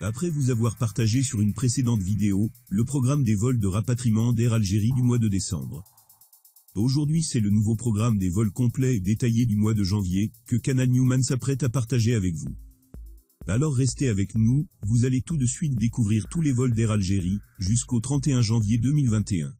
Après vous avoir partagé sur une précédente vidéo, le programme des vols de rapatriement d'Air Algérie du mois de décembre. Aujourd'hui c'est le nouveau programme des vols complets et détaillés du mois de janvier, que Canal Newman s'apprête à partager avec vous. Alors restez avec nous, vous allez tout de suite découvrir tous les vols d'Air Algérie, jusqu'au 31 janvier 2021.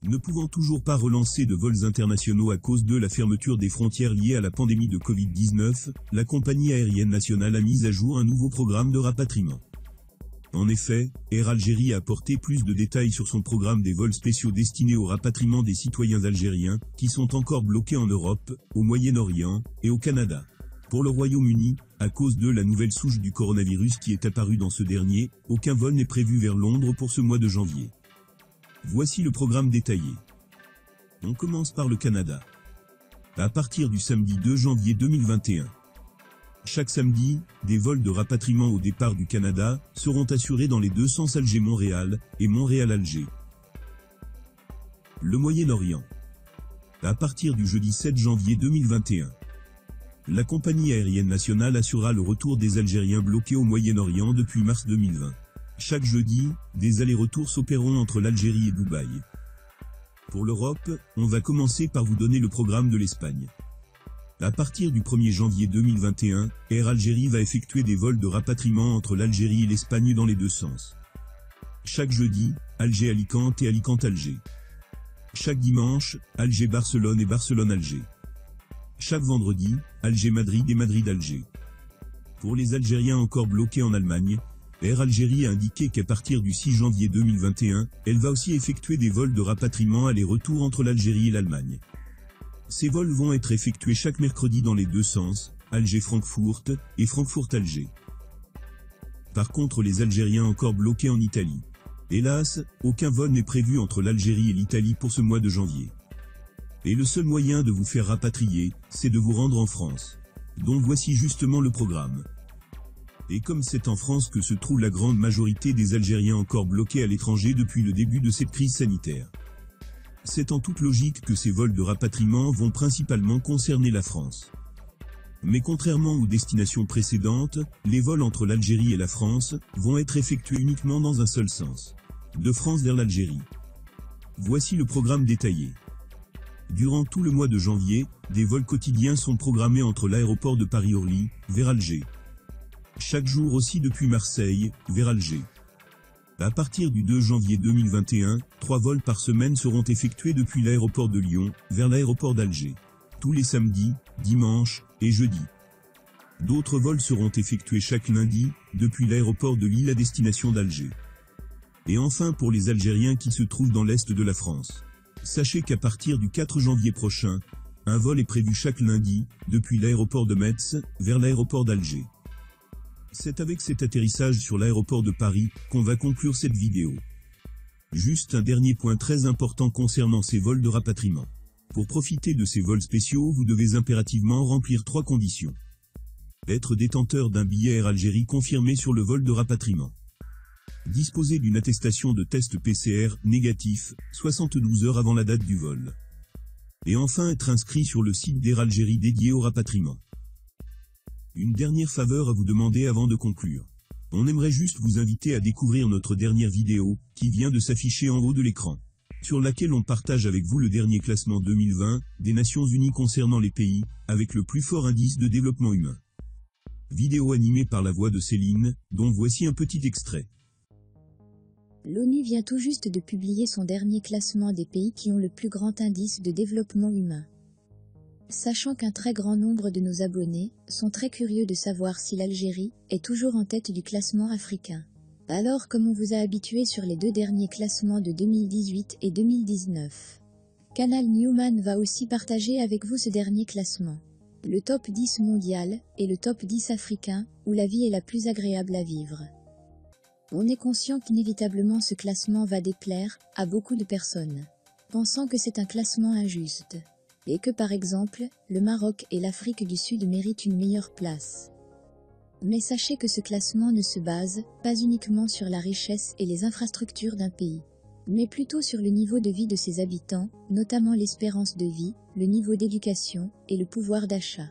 Ne pouvant toujours pas relancer de vols internationaux à cause de la fermeture des frontières liée à la pandémie de Covid-19, la compagnie aérienne nationale a mis à jour un nouveau programme de rapatriement. En effet, Air Algérie a apporté plus de détails sur son programme des vols spéciaux destinés au rapatriement des citoyens algériens, qui sont encore bloqués en Europe, au Moyen-Orient, et au Canada. Pour le Royaume-Uni, à cause de la nouvelle souche du coronavirus qui est apparue dans ce dernier, aucun vol n'est prévu vers Londres pour ce mois de janvier. Voici le programme détaillé. On commence par le Canada. À partir du samedi 2 janvier 2021. Chaque samedi, des vols de rapatriement au départ du Canada seront assurés dans les deux sens Alger-Montréal et Montréal-Alger. Le Moyen-Orient. À partir du jeudi 7 janvier 2021. La compagnie aérienne nationale assurera le retour des Algériens bloqués au Moyen-Orient depuis mars 2020. Chaque jeudi, des allers-retours s'opéreront entre l'Algérie et Dubaï. Pour l'Europe, on va commencer par vous donner le programme de l'Espagne. À partir du 1er janvier 2021, Air Algérie va effectuer des vols de rapatriement entre l'Algérie et l'Espagne dans les deux sens. Chaque jeudi, Alger-Alicante et Alicante-Alger. Chaque dimanche, Alger-Barcelone et Barcelone-Alger. Chaque vendredi, Alger-Madrid et Madrid-Alger. Pour les Algériens encore bloqués en Allemagne, Air Algérie a indiqué qu'à partir du 6 janvier 2021, elle va aussi effectuer des vols de rapatriement aller-retour entre l'Algérie et l'Allemagne. Ces vols vont être effectués chaque mercredi dans les deux sens, Alger-Francfort et Francfort-Alger. Par contre les Algériens encore bloqués en Italie. Hélas, aucun vol n'est prévu entre l'Algérie et l'Italie pour ce mois de janvier. Et le seul moyen de vous faire rapatrier, c'est de vous rendre en France. Donc voici justement le programme. Et comme c'est en France que se trouve la grande majorité des Algériens encore bloqués à l'étranger depuis le début de cette crise sanitaire, c'est en toute logique que ces vols de rapatriement vont principalement concerner la France. Mais contrairement aux destinations précédentes, les vols entre l'Algérie et la France vont être effectués uniquement dans un seul sens. De France vers l'Algérie. Voici le programme détaillé. Durant tout le mois de janvier, des vols quotidiens sont programmés entre l'aéroport de Paris-Orly, vers Alger. Chaque jour aussi depuis Marseille, vers Alger. À partir du 2 janvier 2021, 3 vols par semaine seront effectués depuis l'aéroport de Lyon, vers l'aéroport d'Alger. Tous les samedis, dimanches et jeudis. D'autres vols seront effectués chaque lundi, depuis l'aéroport de Lille à destination d'Alger. Et enfin pour les Algériens qui se trouvent dans l'est de la France. Sachez qu'à partir du 4 janvier prochain, un vol est prévu chaque lundi, depuis l'aéroport de Metz, vers l'aéroport d'Alger. C'est avec cet atterrissage sur l'aéroport de Paris qu'on va conclure cette vidéo. Juste un dernier point très important concernant ces vols de rapatriement. Pour profiter de ces vols spéciaux, vous devez impérativement remplir 3 conditions. Être détenteur d'un billet Air Algérie confirmé sur le vol de rapatriement. Disposer d'une attestation de test PCR négatif, 72 heures avant la date du vol. Et enfin être inscrit sur le site d'Air Algérie dédié au rapatriement. Une dernière faveur à vous demander avant de conclure. On aimerait juste vous inviter à découvrir notre dernière vidéo, qui vient de s'afficher en haut de l'écran, sur laquelle on partage avec vous le dernier classement 2020 des Nations Unies concernant les pays avec le plus fort indice de développement humain. Vidéo animée par la voix de Céline, dont voici un petit extrait. L'ONU vient tout juste de publier son dernier classement des pays qui ont le plus grand indice de développement humain. Sachant qu'un très grand nombre de nos abonnés sont très curieux de savoir si l'Algérie est toujours en tête du classement africain. Alors comme on vous a habitué sur les 2 derniers classements de 2018 et 2019, Canal Newman va aussi partager avec vous ce dernier classement. Le top 10 mondial et le top 10 africain, où la vie est la plus agréable à vivre. On est conscient qu'inévitablement ce classement va déplaire à beaucoup de personnes, pensant que c'est un classement injuste. Et que par exemple, le Maroc et l'Afrique du Sud méritent une meilleure place. Mais sachez que ce classement ne se base pas uniquement sur la richesse et les infrastructures d'un pays, mais plutôt sur le niveau de vie de ses habitants, notamment l'espérance de vie, le niveau d'éducation et le pouvoir d'achat.